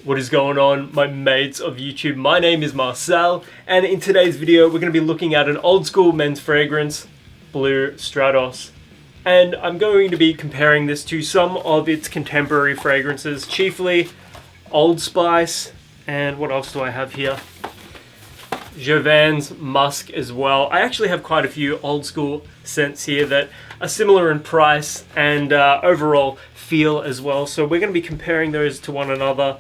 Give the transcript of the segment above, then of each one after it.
What is going on, my mates of YouTube? My name is Marcel, and in today's video we're going to be looking at an old school men's fragrance, Blue Stratos. And I'm going to be comparing this to some of its contemporary fragrances, chiefly Old Spice, and what else do I have here? Jouvein's Musk as well. I actually have quite a few old school scents here that are similar in price and overall feel as well. So we're going to be comparing those to one another,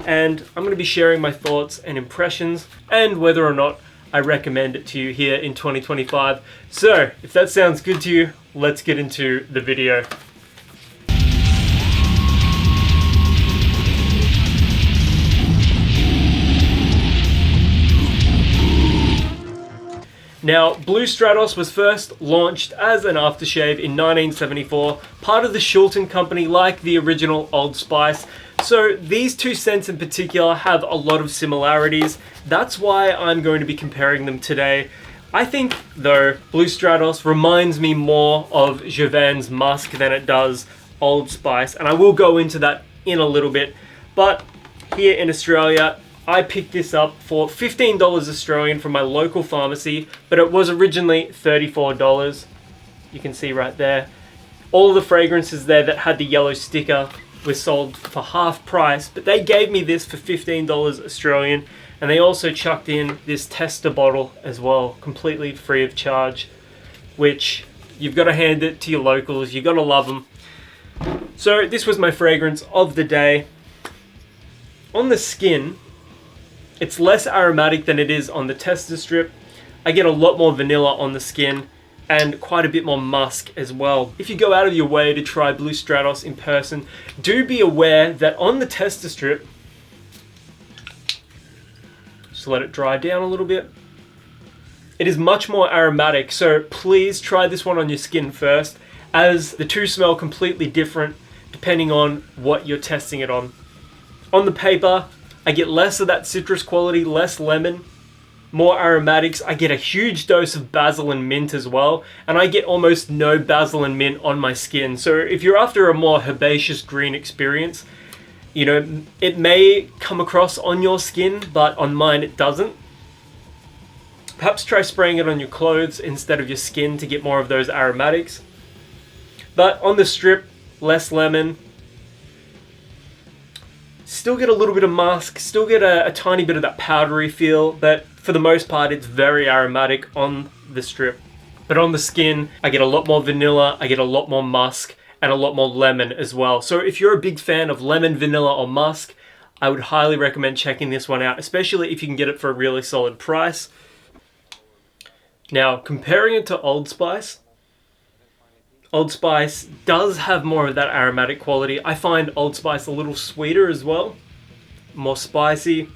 and I'm going to be sharing my thoughts and impressions and whether or not I recommend it to you here in 2025. So if that sounds good to you, let's get into the video. Now, Blue Stratos was first launched as an aftershave in 1974, part of the Shulton company like the original Old Spice. So these two scents in particular have a lot of similarities. That's why I'm going to be comparing them today. I think, though, Blue Stratos reminds me more of Jouvein's Musk than it does Old Spice, and I will go into that in a little bit. But here in Australia, I picked this up for $15 Australian from my local pharmacy, but it was originally $34. You can see right there. All the fragrances there that had the yellow sticker were sold for half price, but they gave me this for $15 Australian, and they also chucked in this tester bottle as well, completely free of charge, which you've got to hand it to your locals, you've got to love them. So this was my fragrance of the day. On the skin, it's less aromatic than it is on the tester strip. I get a lot more vanilla on the skin and quite a bit more musk as well. If you go out of your way to try Blue Stratos in person, do be aware that on the tester strip, just let it dry down a little bit, it is much more aromatic, so please try this one on your skin first, as the two smell completely different depending on what you're testing it on. On the paper, I get less of that citrus quality, less lemon, more aromatics. I get a huge dose of basil and mint as well, and I get almost no basil and mint on my skin. So if you're after a more herbaceous green experience, you know, it may come across on your skin, but on mine it doesn't. Perhaps try spraying it on your clothes instead of your skin to get more of those aromatics. But on the strip, less lemon. Still get a little bit of musk, still get a tiny bit of that powdery feel, but for the most part it's very aromatic on the strip. But on the skin, I get a lot more vanilla, I get a lot more musk, and a lot more lemon as well. So if you're a big fan of lemon, vanilla, or musk, I would highly recommend checking this one out, especially if you can get it for a really solid price. Now, comparing it to Old Spice, Old Spice does have more of that aromatic quality. I find Old Spice a little sweeter as well, more spicy,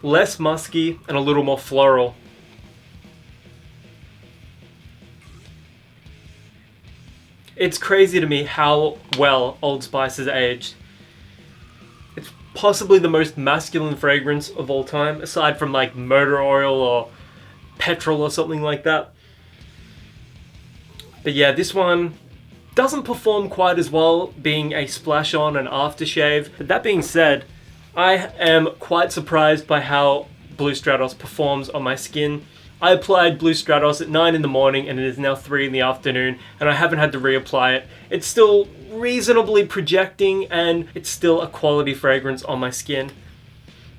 less musky, and a little more floral. It's crazy to me how well Old Spice has aged. It's possibly the most masculine fragrance of all time, aside from like motor oil or petrol or something like that. But yeah, this one doesn't perform quite as well being a splash on and aftershave. But that being said, I am quite surprised by how Blue Stratos performs on my skin. I applied Blue Stratos at 9 in the morning and it is now 3 in the afternoon, and I haven't had to reapply it. It's still reasonably projecting and it's still a quality fragrance on my skin.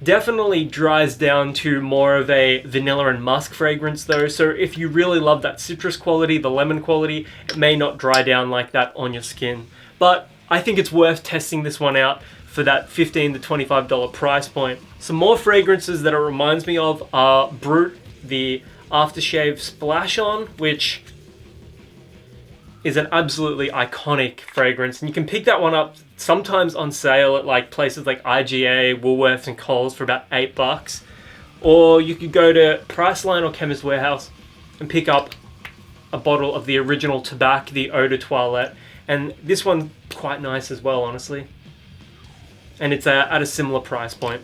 Definitely dries down to more of a vanilla and musk fragrance though, so if you really love that citrus quality, the lemon quality, it may not dry down like that on your skin. But I think it's worth testing this one out for that $15 to $25 price point. Some more fragrances that it reminds me of are Brut, the aftershave splash on, which is an absolutely iconic fragrance, and you can pick that one up sometimes on sale at like places like IGA, Woolworths, and Coles for about $8, or you could go to Priceline or Chemist Warehouse and pick up a bottle of the original Tabac, the Eau de Toilette, and this one's quite nice as well, honestly, and it's at a similar price point.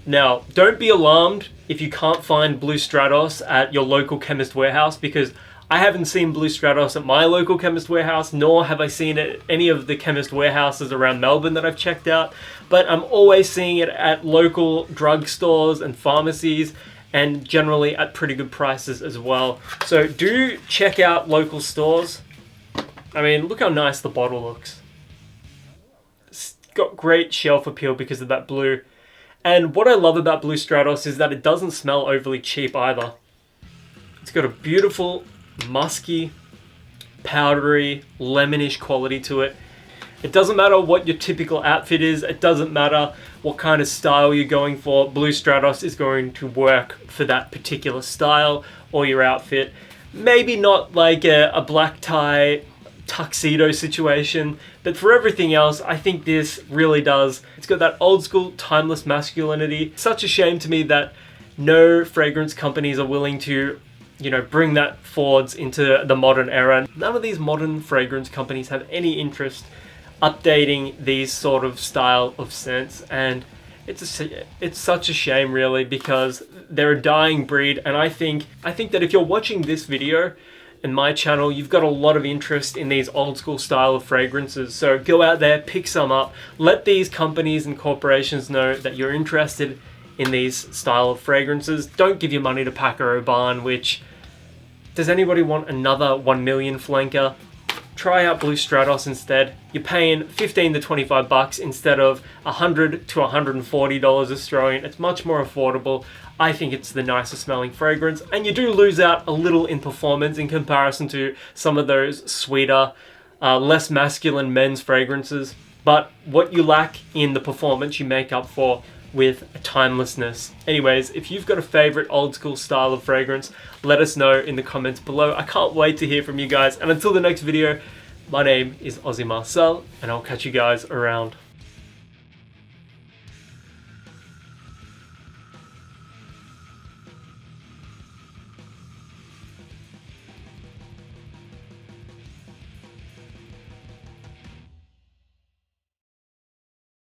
Now, don't be alarmed if you can't find Blue Stratos at your local Chemist Warehouse, because I haven't seen Blue Stratos at my local Chemist Warehouse, nor have I seen it at any of the Chemist Warehouses around Melbourne that I've checked out, but I'm always seeing it at local drugstores and pharmacies, and generally at pretty good prices as well. So do check out local stores. I mean, look how nice the bottle looks. It's got great shelf appeal because of that blue. And what I love about Blue Stratos is that it doesn't smell overly cheap either. It's got a beautiful, musky, powdery, lemonish quality to it. It doesn't matter what your typical outfit is. It doesn't matter what kind of style you're going for. Blue Stratos is going to work for that particular style or your outfit. Maybe not like a black tie tuxedo situation, but for everything else, I think this really does. It's got that old school, timeless masculinity. Such a shame to me that no fragrance companies are willing to, you know, bring that forwards into the modern era. None of these modern fragrance companies have any interest updating these sort of style of scents, and it's such a shame really, because they're a dying breed. And I think that if you're watching this video in my channel, you've got a lot of interest in these old school style of fragrances. So go out there, pick some up, let these companies and corporations know that you're interested in these style of fragrances. Don't give your money to Paco Rabanne, which, does anybody want another 1 million flanker? Try out Blue Stratos instead. You're paying 15 to 25 bucks instead of $100 to $140 Australian. It's much more affordable. I think it's the nicest smelling fragrance, and you do lose out a little in performance in comparison to some of those sweeter, less masculine men's fragrances. But what you lack in the performance, you make up for with a timelessness. Anyways, if you've got a favorite old school style of fragrance, let us know in the comments below. I can't wait to hear from you guys. And until the next video, my name is Aussie Marcel, and I'll catch you guys around.